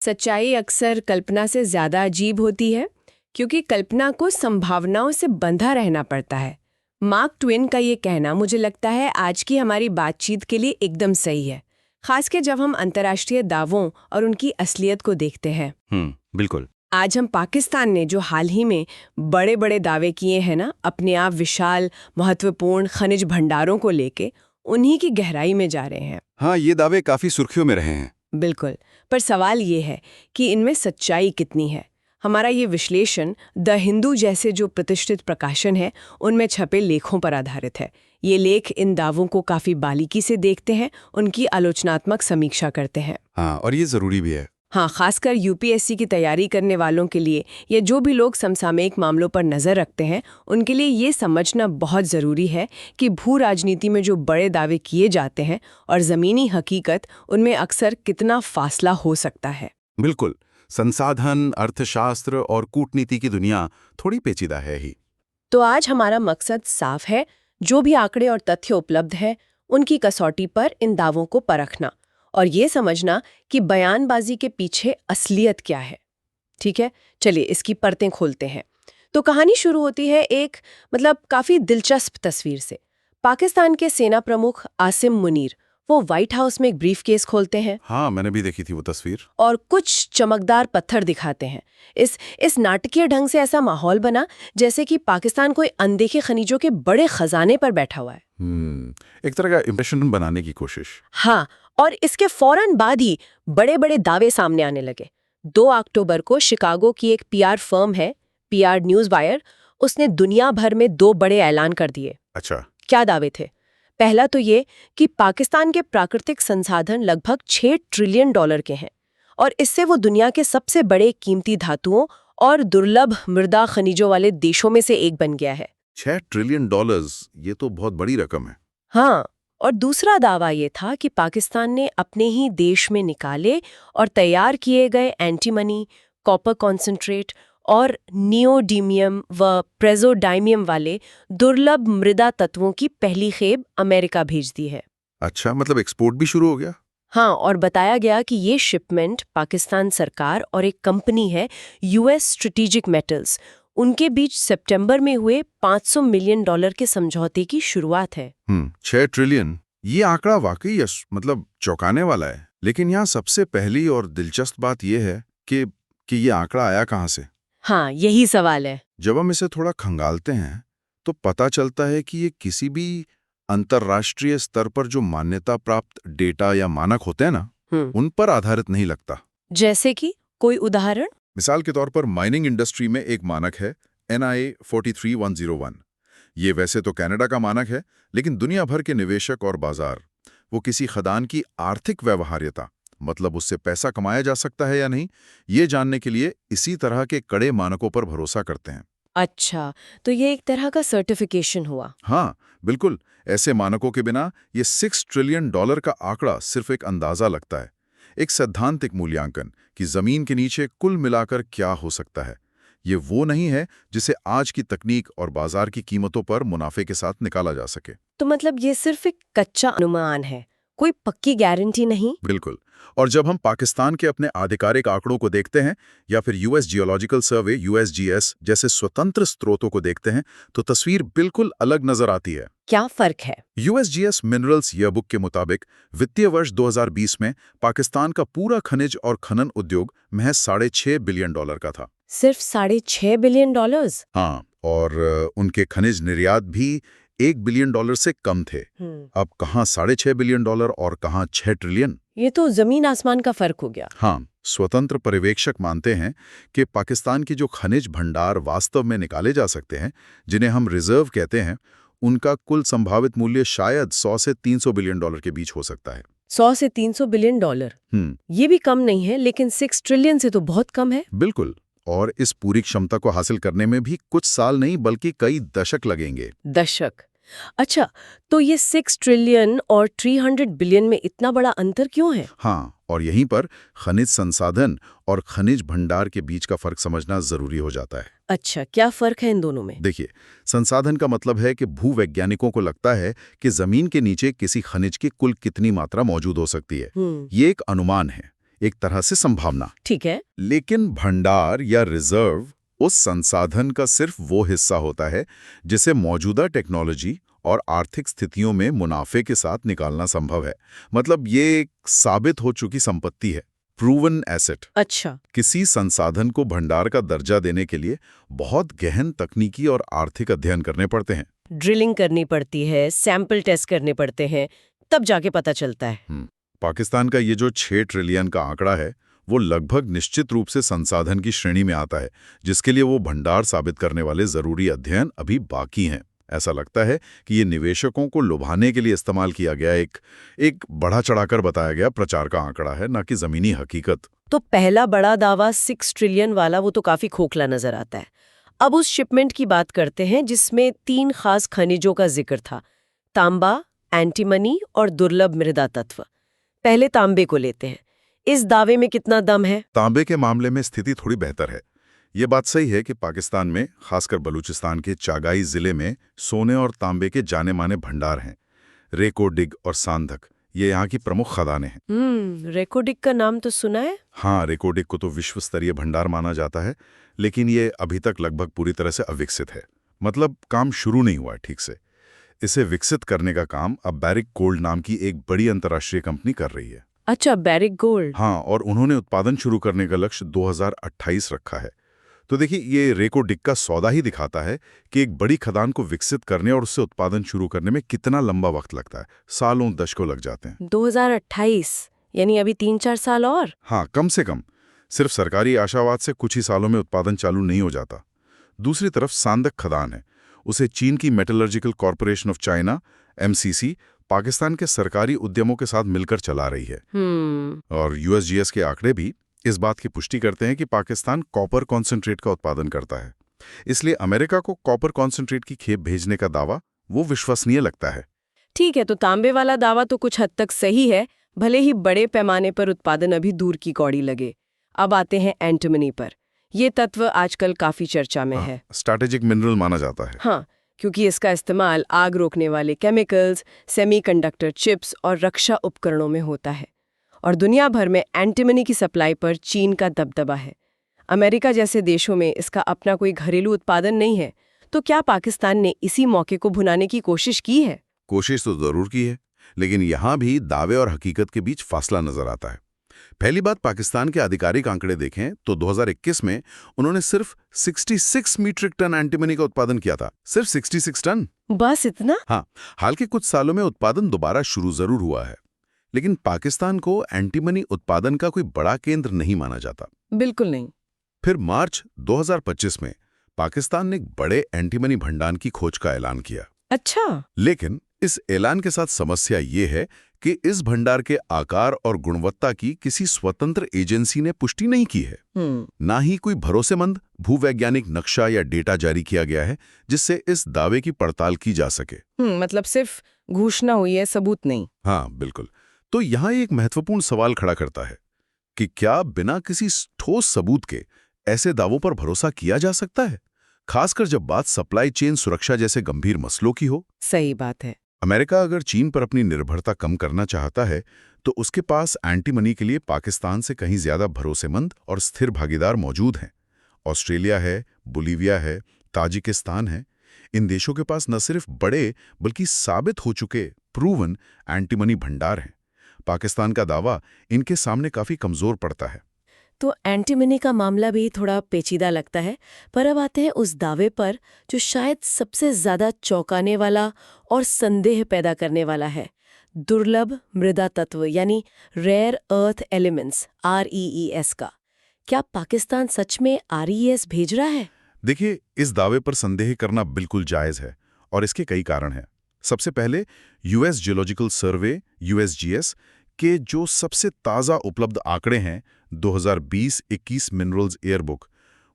सच्चाई अक्सर कल्पना से ज्यादा अजीब होती है क्योंकि कल्पना को संभावनाओं से बंधा रहना पड़ता है। मार्क ट्वेन का ये कहना मुझे लगता है आज की हमारी बातचीत के लिए एकदम सही है, खासकर जब हम अंतर्राष्ट्रीय दावों और उनकी असलियत को देखते हैं। बिल्कुल। आज हम पाकिस्तान ने जो हाल ही में बड़े बड़े दावे किए हैं ना, अपने आप विशाल महत्वपूर्ण खनिज भंडारों को लेके, उन्हीं की गहराई में जा रहे हैं। हाँ, ये दावे काफी सुर्खियों में रहे हैं। बिल्कुल, पर सवाल ये है कि इनमें सच्चाई कितनी है। हमारा ये विश्लेषण द हिंदू जैसे जो प्रतिष्ठित प्रकाशन है उनमें छपे लेखों पर आधारित है। ये लेख इन दावों को काफी बारीकी से देखते हैं, उनकी आलोचनात्मक समीक्षा करते हैं। हाँ, और ये जरूरी भी है। हाँ, खासकर यूपीएससी की तैयारी करने वालों के लिए या जो भी लोग समसामयिक मामलों पर नजर रखते हैं, उनके लिए ये समझना बहुत ज़रूरी है कि भू राजनीति में जो बड़े दावे किए जाते हैं और ज़मीनी हकीकत, उनमें अक्सर कितना फासला हो सकता है। बिल्कुल। संसाधन, अर्थशास्त्र और कूटनीति की दुनिया थोड़ी पेचीदा है ही। तो आज हमारा मकसद साफ है, जो भी आंकड़े और तथ्य उपलब्ध है उनकी कसौटी पर इन दावों को परखना और ये समझना कि बयानबाजी के पीछे असलियत क्या है। ठीक है, चलिए इसकी परतें खोलते हैं। तो कहानी शुरू होती है एक काफी दिलचस्प तस्वीर से। पाकिस्तान के सेना प्रमुख आसिम मुनीर वो व्हाइट हाउस में एक ब्रीफ केस खोलते हैं। हाँ, मैंने भी देखी थी वो तस्वीर। और कुछ चमकदार पत्थर दिखाते हैं। इस नाटकीय ढंग से ऐसा माहौल बना जैसे कि पाकिस्तान कोई अनदेखे खनिजों के बड़े खजाने पर बैठा हुआ है। एक तरह का इंप्रेशन बनाने की कोशिश। हाँ, और इसके फौरन बाद ही बड़े बड़े दावे सामने आने लगे। 2 अक्टूबर को शिकागो की एक पीआर फर्म है, पीआर न्यूज़ वायर, उसने दुनिया भर में 2 बड़े ऐलान कर दिए। अच्छा। क्या दावे थे? पहला तो ये कि पाकिस्तान के प्राकृतिक संसाधन लगभग 6 ट्रिलियन डॉलर के हैं और इससे वो दुनिया के सबसे बड़े कीमती धातुओं और दुर्लभ मृदा खनिजों वाले देशों में से एक बन गया है। 6 ट्रिलियन डॉलर्स, ये तो बहुत बड़ी रकम है। हाँ, और दूसरा दावा ये था कि पाकिस्तान ने अपने ही देश में निकाले और तैयार किए गए एंटीमनी, कॉपर कॉन्सेंट्रेट और नियोडीमियम व प्रेजोडाइमियम वाले दुर्लभ मृदा तत्वों की पहली खेप अमेरिका भेज दी है। अच्छा, मतलब एक्सपोर्ट भी शुरू हो गया। हाँ, और बताया गया कि ये शिपमेंट पाकिस्तान सरकार और एक कंपनी है यूएस स्ट्रेटेजिक मेटल्स, उनके बीच सितंबर में हुए $500 मिलियन के समझौते की शुरुआत है। 6 ट्रिलियन, ये आंकड़ा वाकई चौंकाने वाला है। लेकिन यहाँ सबसे पहली और दिलचस्प बात यह है कि ये आंकड़ा आया कहाँ से। हाँ, यही सवाल है। जब हम इसे थोड़ा खंगालते हैं तो पता चलता है कि ये किसी भी अंतर्राष्ट्रीय स्तर पर जो मान्यता प्राप्त डेटा या मानक होते हैं ना, उन पर आधारित नहीं लगता। जैसे कि कोई उदाहरण? मिसाल के तौर पर माइनिंग इंडस्ट्री में एक मानक है NI 43101। ये वैसे तो कनाडा का मानक है, लेकिन दुनिया भर के निवेशक और बाजार वो किसी खदान की आर्थिक व्यवहार्यता, मतलब उससे पैसा कमाया जा सकता है या नहीं, ये जानने के लिए इसी तरह के कड़े मानकों पर भरोसा करते हैं। अच्छा, तो ये एक तरह का सर्टिफिकेशन हुआ। हाँ, बिल्कुल। ऐसे मानकों के बिना ये 6 ट्रिलियन डॉलर का आंकड़ा सिर्फ एक अंदाजा लगता है, एक सैद्धांतिक मूल्यांकन कि जमीन के नीचे कुल मिलाकर क्या हो सकता है। ये वो नहीं है जिसे आज की तकनीक और बाजार की कीमतों पर मुनाफे के साथ निकाला जा सके। तो मतलब ये सिर्फ एक कच्चा अनुमान है, कोई पक्की गारंटी नहीं। बिल्कुल। और जब हम पाकिस्तान के अपने आधिकारिक आंकड़ों को देखते हैं या फिर यूएस जियोलॉजिकल सर्वे USGS जैसे स्वतंत्र स्रोतों को देखते हैं तो तस्वीर बिल्कुल अलग नजर आती है। क्या फर्क है? USGS मिनरल्स ईयरबुक के मुताबिक वित्तीय वर्ष 2020 में पाकिस्तान का पूरा खनिज और खनन उद्योग महज $6.5 बिलियन का था। सिर्फ $6.5 बिलियन? हाँ, और उनके खनिज निर्यात भी $1 बिलियन से कम थे। अब कहाँ $6.5 बिलियन और कहाँ 6 ट्रिलियन। ये तो जमीन आसमान का फर्क हो गया। हाँ, स्वतंत्र पर्यवेक्षक मानते हैं कि पाकिस्तान की जो खनिज भंडार वास्तव में निकाले जा सकते हैं, जिन्हें हम रिजर्व कहते हैं, उनका कुल संभावित मूल्य शायद 100 से 300 बिलियन डॉलर के बीच हो सकता है। 100 से 300 बिलियन डॉलर, ये भी कम नहीं है, लेकिन 6 ट्रिलियन से तो बहुत कम है। बिल्कुल, और इस पूरी क्षमता को हासिल करने में भी कुछ साल नहीं बल्कि कई दशक लगेंगे। दशक? अच्छा, तो ये 6 ट्रिलियन और 300 बिलियन में इतना बड़ा अंतर क्यों है? हाँ, और यहीं पर खनिज संसाधन और खनिज भंडार के बीच का फर्क समझना जरूरी हो जाता है। अच्छा, क्या फर्क है इन दोनों में? देखिए, संसाधन का मतलब है कि भूवैज्ञानिकों को लगता है कि जमीन के नीचे किसी खनिज की कुल कितनी मात्रा मौजूद हो सकती है। ये एक अनुमान है, एक तरह से संभावना। ठीक है। लेकिन भंडार या रिजर्व उस संसाधन का सिर्फ वो हिस्सा होता है जिसे मौजूदा टेक्नोलॉजी और आर्थिक स्थितियों में मुनाफे के साथ निकालना संभव है। मतलब ये एक साबित हो चुकी संपत्ति है, प्रूवन एसेट। अच्छा। किसी संसाधन को भंडार का दर्जा देने के लिए बहुत गहन तकनीकी और आर्थिक अध्ययन करने पड़ते हैं। ड्रिलिंग करनी पड़ती है, सैंपल टेस्ट करने पड़ते हैं, तब जाके पता चलता है। पाकिस्तान का ये जो 6 ट्रिलियन का आंकड़ा है, वो लगभग निश्चित रूप से संसाधन की श्रेणी में आता है, जिसके लिए वो भंडार साबित करने वाले जरूरी अध्ययन अभी बाकी हैं। ऐसा लगता है कि ये निवेशकों को लुभाने के लिए इस्तेमाल किया गया एक बढ़ा चढ़ाकर बताया गया प्रचार का आंकड़ा है, न कि जमीनी हकीकत। तो पहला बड़ा दावा 6 ट्रिलियन वाला वो तो काफी खोखला नजर आता है। अब उस शिपमेंट की बात करते हैं जिसमें 3 खास खनिजों का जिक्र था, तांबा, एंटीमनी और दुर्लभ मृदा तत्व। पहले तांबे को लेते हैं। इस दावे में कितना दम है? तांबे के मामले में स्थिति थोड़ी बेहतर है। ये बात सही है कि पाकिस्तान में, खासकर बलूचिस्तान के चागाई जिले में, सोने और तांबे के जाने माने भंडार हैं। रेकोडिग और सांधक ये यहाँ की प्रमुख खदानें हैं। रेकोडिग का नाम तो सुना है। हाँ, रेकोडिग को तो विश्व स्तरीय भंडार माना जाता है, लेकिन ये अभी तक लगभग पूरी तरह से अविकसित है। मतलब काम शुरू नहीं हुआ ठीक से। इसे विकसित करने का काम अब बैरिक गोल्ड नाम की एक बड़ी अंतर्राष्ट्रीय कंपनी कर रही है। अच्छा, बैरिक गोल्ड। हाँ, और उन्होंने उत्पादन शुरू करने का लक्ष्य 2028 रखा है। तो देखिए, ये रेकोडिग का सौदा ही दिखाता है कि एक बड़ी खदान को विकसित करने और उससे उत्पादन शुरू करने में कितना लंबा वक्त लगता है। सालों दशकों लग जाते हैं। 2028 यानी अभी 3-4 साल और? हाँ, कम से कम। सिर्फ सरकारी आशावाद से कुछ ही सालों में उत्पादन चालू नहीं हो जाता। दूसरी तरफ सांदक खदान है। उसे चीन की metallurgical corporation of China MCC Pakistan के सरकारी उद्यमों के साथ मिलकर चला रही है। और USGS के आंकड़े भी इस बात की पुष्टि करते हैं कि पाकिस्तान कॉपर कॉन्सेंट्रेट का उत्पादन करता है। इसलिए अमेरिका को कॉपर कॉन्सेंट्रेट की खेप भेजने का दावा वो विश्वसनीय लगता है। ठीक है, तो तांबे वाला दावा तो कुछ हद तक सही है, भले ही बड़े पैमाने पर उत्पादन अभी दूर की कौड़ी लगे। अब आते हैं एंटीमनी पर। ये तत्व आजकल काफी चर्चा में है। स्ट्रैटेजिक मिनरल माना जाता है। हाँ, क्योंकि इसका इस्तेमाल आग रोकने वाले केमिकल्स, सेमीकंडक्टर चिप्स और रक्षा उपकरणों में होता है। और दुनिया भर में एंटीमनी की सप्लाई पर चीन का दबदबा है। अमेरिका जैसे देशों में इसका अपना कोई घरेलू उत्पादन नहीं है। तो क्या पाकिस्तान ने इसी मौके को भुनाने की कोशिश की है? कोशिश तो जरूर की है, लेकिन यहां भी दावे और हकीकत के बीच फासला नजर आता है। पहली बात, पाकिस्तान के आधिकारिक आंकड़े देखें तो 2021 में उन्होंने सिर्फ 66 मीट्रिक टन एंटीमनी का उत्पादन किया था। सिर्फ 66 टन। बस इतना? हाँ, हाल के कुछ सालों में उत्पादन दोबारा शुरू जरूर हुआ है, लेकिन पाकिस्तान को एंटीमनी उत्पादन का कोई बड़ा केंद्र नहीं माना जाता। बिल्कुल नहीं। फिर मार्च 2025 में पाकिस्तान ने एक बड़े एंटीमनी भंडार की खोज का ऐलान किया। अच्छा। लेकिन इस ऐलान के साथ समस्या ये है कि इस भंडार के आकार और गुणवत्ता की किसी स्वतंत्र एजेंसी ने पुष्टि नहीं की है। ना ही कोई भरोसेमंद भूवैज्ञानिक नक्शा या डेटा जारी किया गया है जिससे इस दावे की पड़ताल की जा सके। मतलब सिर्फ घोषणा हुई है, सबूत नहीं। हाँ, बिल्कुल। तो यहाँ एक महत्वपूर्ण सवाल खड़ा करता है कि क्या बिना किसी ठोस सबूत के ऐसे दावों पर भरोसा किया जा सकता है, खासकर जब बात सप्लाई चेन सुरक्षा जैसे गंभीर मसलों की हो। सही बात है। अमेरिका अगर चीन पर अपनी निर्भरता कम करना चाहता है तो उसके पास एंटीमनी के लिए पाकिस्तान से कहीं ज्यादा भरोसेमंद और स्थिर भागीदार मौजूद हैं। ऑस्ट्रेलिया है, बोलीविया है, ताजिकिस्तान है। इन देशों के पास न सिर्फ बड़े बल्कि साबित हो चुके प्रूवन एंटीमनी भंडार हैं। पाकिस्तान का दावा इनके सामने काफी कमजोर पड़ता है। तो एंटीमनी का मामला भी थोड़ा पेचीदा लगता है, पर अब आते हैं उस दावे पर जो शायद सबसे ज्यादा चौंकाने वाला और संदेह पैदा करने वाला है, दुर्लभ मृदा तत्व यानी रेयर अर्थ एलिमेंट्स REES का। क्या पाकिस्तान सच में REES भेज रहा है? देखिए, इस दावे पर संदेह करना बिल्कुल जायज है और इसके कई कारण हैं। सबसे पहले US जियोलॉजिकल सर्वे USGS के जो सबसे ताज़ा उपलब्ध आंकड़े हैं 2020-21 मिनरल्स एयरबुक,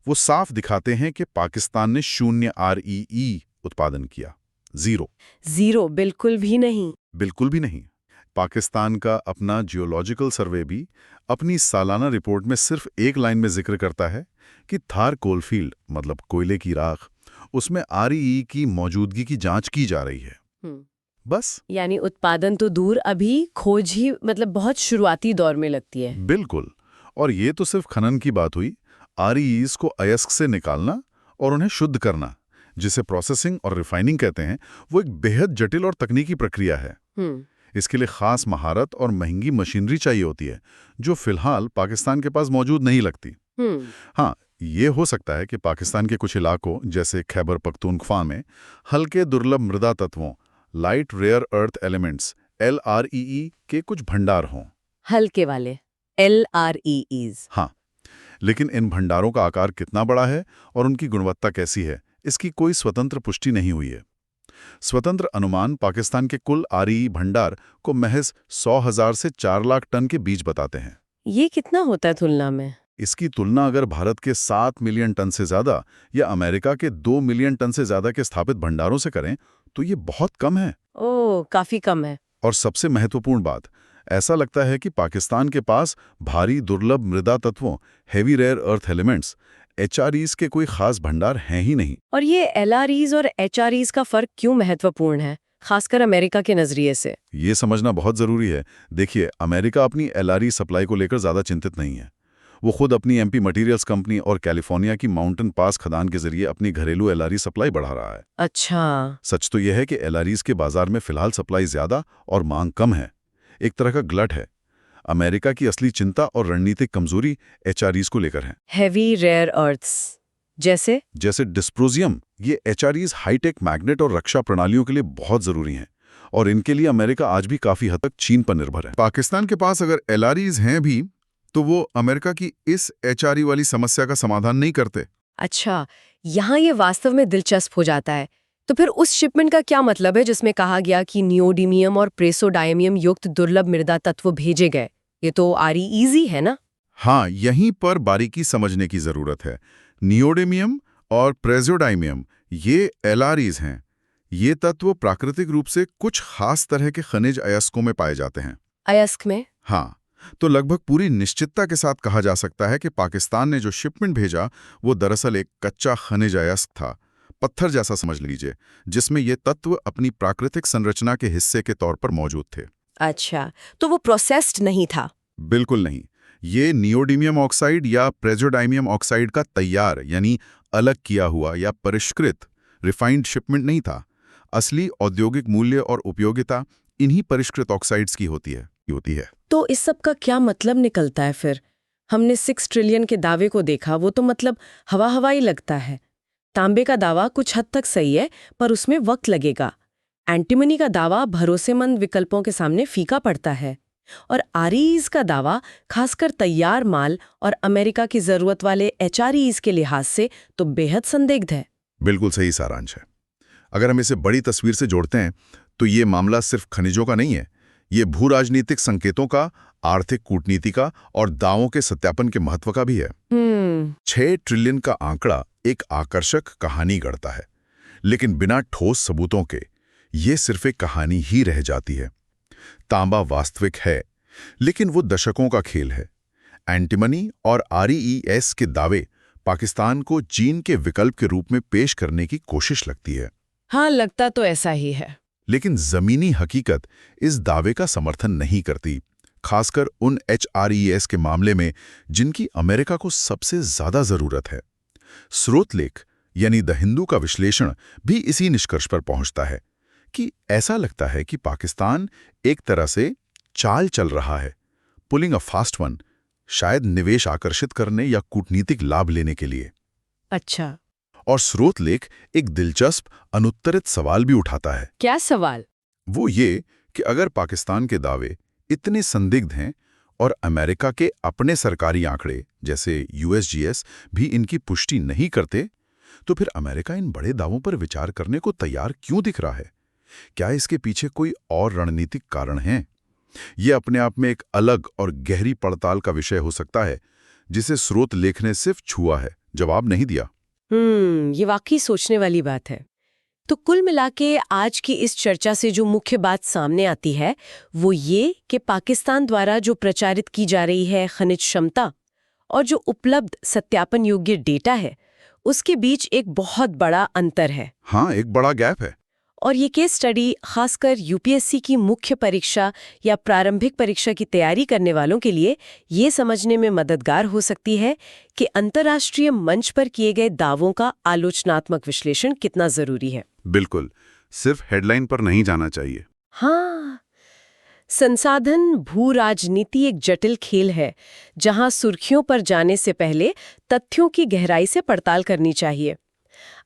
वो साफ दिखाते हैं कि पाकिस्तान ने 0 REE उत्पादन किया। जीरो। बिल्कुल भी नहीं। बिल्कुल भी नहीं। पाकिस्तान का अपना जियोलॉजिकल सर्वे भी अपनी सालाना रिपोर्ट में सिर्फ एक लाइन में जिक्र करता है कि थार कोलफील्ड, मतलब कोयले की राख, उसमें REE की मौजूदगी की जांच की जा रही है। बस। यानी उत्पादन तो दूर, अभी खोज ही मतलब बहुत शुरुआती दौर में लगती है। बिल्कुल। और ये तो सिर्फ खनन की बात हुई। आरईईज को अयस्क से निकालना और उन्हें शुद्ध करना, जिसे प्रोसेसिंग और रिफाइनिंग कहते हैं, वो एक बेहद जटिल और तकनीकी प्रक्रिया है। इसके लिए खास महारत और महंगी मशीनरी चाहिए होती है, जो फिलहाल पाकिस्तान के पास मौजूद नहीं लगती। हाँ, ये हो सकता है कि पाकिस्तान के कुछ इलाकों जैसे खैबर पख्तूनख्वा में हल्के दुर्लभ मृदा तत्वों, light rare earth elements LREE के कुछ भंडार हों। हल्के वाले LREEs। हाँ, लेकिन इन भंडारों का आकार कितना बड़ा है और उनकी गुणवत्ता कैसी है, इसकी कोई स्वतंत्र पुष्टि नहीं हुई है। स्वतंत्र अनुमान पाकिस्तान के कुल आरईई भंडार को महज 100,000 से 4 लाख टन के बीच बताते हैं। ये कितना होता है तुलना में? इसकी तुलना अगर भारत के 7 मिलियन टन से ज्यादा या अमेरिका के 2 मिलियन टन से ज्यादा के स्थापित भंडारों से करें तो ये बहुत कम है। ओह, काफी कम है। और सबसे महत्वपूर्ण बात, ऐसा लगता है कि पाकिस्तान के पास भारी दुर्लभ मृदा तत्वों, heavy rare earth elements, HREs के कोई खास भंडार हैं ही नहीं। और ये LREs और HREs का फर्क क्यों महत्वपूर्ण है, खासकर अमेरिका के नजरिए से? ये समझना बहुत जरूरी है। देखिए, अमेरिका अपनी LRE सप्लाई को लेकर ज्यादा चिंतित नहीं है। वो खुद अपनी MP मटेरियल्स कंपनी और कैलिफोर्निया की माउंटेन पास खदान के जरिए अपनी घरेलू LRE सप्लाई बढ़ा रहा है। अच्छा। सच तो यह है कि LREs के बाजार में फिलहाल सप्लाई ज्यादा और मांग कम है। एक तरह का ग्लट है। अमेरिका की असली चिंता और रणनीतिक कमजोरी HREs को लेकर है। हेवी रेयर अर्थ्स जैसे डिस्प्रोजियम। ये HREs हाईटेक मैग्नेट और रक्षा प्रणालियों के लिए बहुत जरूरी हैं, और इनके लिए अमेरिका आज भी काफी हद तक चीन पर निर्भर है। पाकिस्तान के पास अगर LREs हैं भी, तो वो अमेरिका की इस HRE वाली समस्या का समाधान नहीं करते। अच्छा, यहाँ ये वास्तव में दिलचस्प हो जाता है। तो फिर उस शिपमेंट का क्या मतलब है जिसमें कहा गया कि नियोडिमियम और प्रेसोडायमियम युक्त दुर्लभ मृदा तत्व भेजे गए? ये तो REEs ही है ना? हाँ, यहीं पर बारीकी समझने की जरूरत है। नियोडिमियम और प्रेसोडायमियम ये LREs हैं। ये तत्व प्राकृतिक रूप से कुछ खास तरह के खनिज अयस्कों में पाए जाते हैं। अयस्क में? हाँ, तो लगभग पूरी निश्चितता के साथ कहा जा सकता है कि पाकिस्तान ने जो शिपमेंट भेजा वो दरअसल एक कच्चा खनिज अयस्क था, पत्थर जैसा समझ लीजिए, जिसमें ये तत्व अपनी प्राकृतिक संरचना के हिस्से के तौर पर मौजूद थे। अच्छा, तो वो प्रोसेस्ड नहीं था? बिल्कुल नहीं। ये नियोडिमियम ऑक्साइड या प्रेसोडायमियम ऑक्साइड का तैयार यानी अलग किया हुआ या परिष्कृत रिफाइंड शिपमेंट नहीं था। असली औद्योगिक मूल्य और उपयोगिता इन्हीं परिष्कृत ऑक्साइड्स की होती है। तो इस सब का क्या मतलब निकलता है फिर? हमने 6 ट्रिलियन के दावे को देखा, वो तो मतलब हवा ही लगता है। तांबे का दावा कुछ हद तक सही है, पर उसमें वक्त लगेगा। एंटीमनी का दावा भरोसेमंद विकल्पों के सामने फीका पड़ता है। और REEs का दावा खासकर तैयार माल और अमेरिका की जरूरत वाले HREs के लिहाज से तो बेहद संदिग्ध है। बिल्कुल सही सारांश है। अगर हम इसे बड़ी तस्वीर से जोड़ते हैं तो ये मामला सिर्फ खनिजों का नहीं है, ये भू राजनीतिक संकेतों का, आर्थिक कूटनीति का और दावों के सत्यापन के महत्व का भी है। 6 ट्रिलियन का आंकड़ा एक आकर्षक कहानी गढ़ता है, लेकिन बिना ठोस सबूतों के ये सिर्फ एक कहानी ही रह जाती है। तांबा वास्तविक है, लेकिन वो दशकों का खेल है। एंटीमनी और REEs के दावे पाकिस्तान को चीन के विकल्प के रूप में पेश करने की कोशिश लगती है। हाँ, लगता तो ऐसा ही है। लेकिन जमीनी हकीकत इस दावे का समर्थन नहीं करती, खासकर उन HREs के मामले में जिनकी अमेरिका को सबसे ज्यादा जरूरत है। स्रोतलेख यानी द हिंदू का विश्लेषण भी इसी निष्कर्ष पर पहुंचता है कि ऐसा लगता है कि पाकिस्तान एक तरह से चाल चल रहा है, पुलिंग अ फास्ट वन, शायद निवेश आकर्षित करने या कूटनीतिक लाभ लेने के लिए। अच्छा। और स्रोतलेख एक दिलचस्प अनुत्तरित सवाल भी उठाता है। क्या सवाल? वो ये कि अगर पाकिस्तान के दावे इतने संदिग्ध हैं और अमेरिका के अपने सरकारी आंकड़े जैसे USGS भी इनकी पुष्टि नहीं करते, तो फिर अमेरिका इन बड़े दावों पर विचार करने को तैयार क्यों दिख रहा है? क्या इसके पीछे कोई और रणनीतिक कारण है? ये अपने आप में एक अलग और गहरी पड़ताल का विषय हो सकता है, जिसे स्रोत लेख ने सिर्फ छुआ है, जवाब नहीं दिया। ये वाकई सोचने वाली बात है। तो कुल मिलाके आज की इस चर्चा से जो मुख्य बात सामने आती है वो ये कि पाकिस्तान द्वारा जो प्रचारित की जा रही है खनिज क्षमता और जो उपलब्ध सत्यापन योग्य डेटा है, उसके बीच एक बहुत बड़ा अंतर है। हाँ, एक बड़ा गैप है। और ये केस स्टडी खासकर यूपीएससी की मुख्य परीक्षा या प्रारंभिक परीक्षा की तैयारी करने वालों के लिए ये समझने में मददगार हो सकती है कि अंतर्राष्ट्रीय मंच पर किए गए दावों का आलोचनात्मक विश्लेषण कितना जरूरी है। बिल्कुल, सिर्फ हेडलाइन पर नहीं जाना चाहिए। हाँ, संसाधन भू राजनीति एक जटिल खेल है जहां सुर्खियों पर जाने से पहले तथ्यों की गहराई से पड़ताल करनी चाहिए।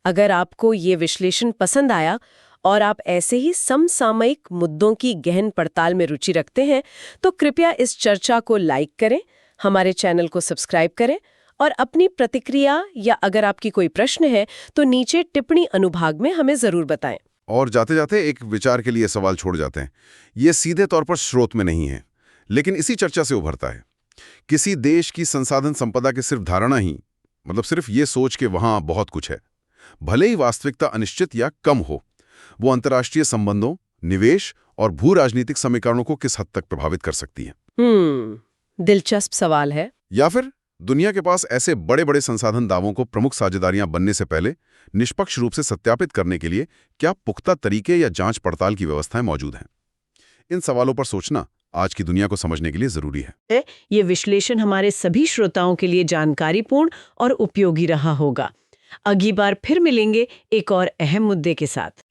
अगर आपको ये विश्लेषण पसंद आया और आप ऐसे ही समसामयिक मुद्दों की गहन पड़ताल में रुचि रखते हैं तो कृपया इस चर्चा को लाइक करें, हमारे चैनल को सब्सक्राइब करें और अपनी प्रतिक्रिया या अगर आपकी कोई प्रश्न है तो नीचे टिप्पणी अनुभाग में हमें जरूर बताएं। और जाते जाते एक विचार के लिए सवाल छोड़ जाते हैं। ये सीधे तौर पर स्रोत में नहीं है, लेकिन इसी चर्चा से उभरता है। किसी देश की संसाधन संपदा की सिर्फ धारणा ही, मतलब सिर्फ ये सोच के वहां बहुत कुछ है, भले ही वास्तविकता अनिश्चित या कम हो, वो अंतर्राष्ट्रीय संबंधों, निवेश और भू राजनीतिक समीकरणों को किस हद तक प्रभावित कर सकती है। दिलचस्प सवाल है। या फिर दुनिया के पास ऐसे बड़े बड़े संसाधन दावों को प्रमुख साझेदारियां बनने से पहले निष्पक्ष रूप से सत्यापित करने के लिए क्या पुख्ता तरीके या जांच पड़ताल की व्यवस्थाएं मौजूद हैं? इन सवालों पर सोचना आज की दुनिया को समझने के लिए जरूरी है। ये विश्लेषण हमारे सभी श्रोताओं के लिए जानकारीपूर्ण और उपयोगी रहा होगा। अगली बार फिर मिलेंगे एक और अहम मुद्दे के साथ।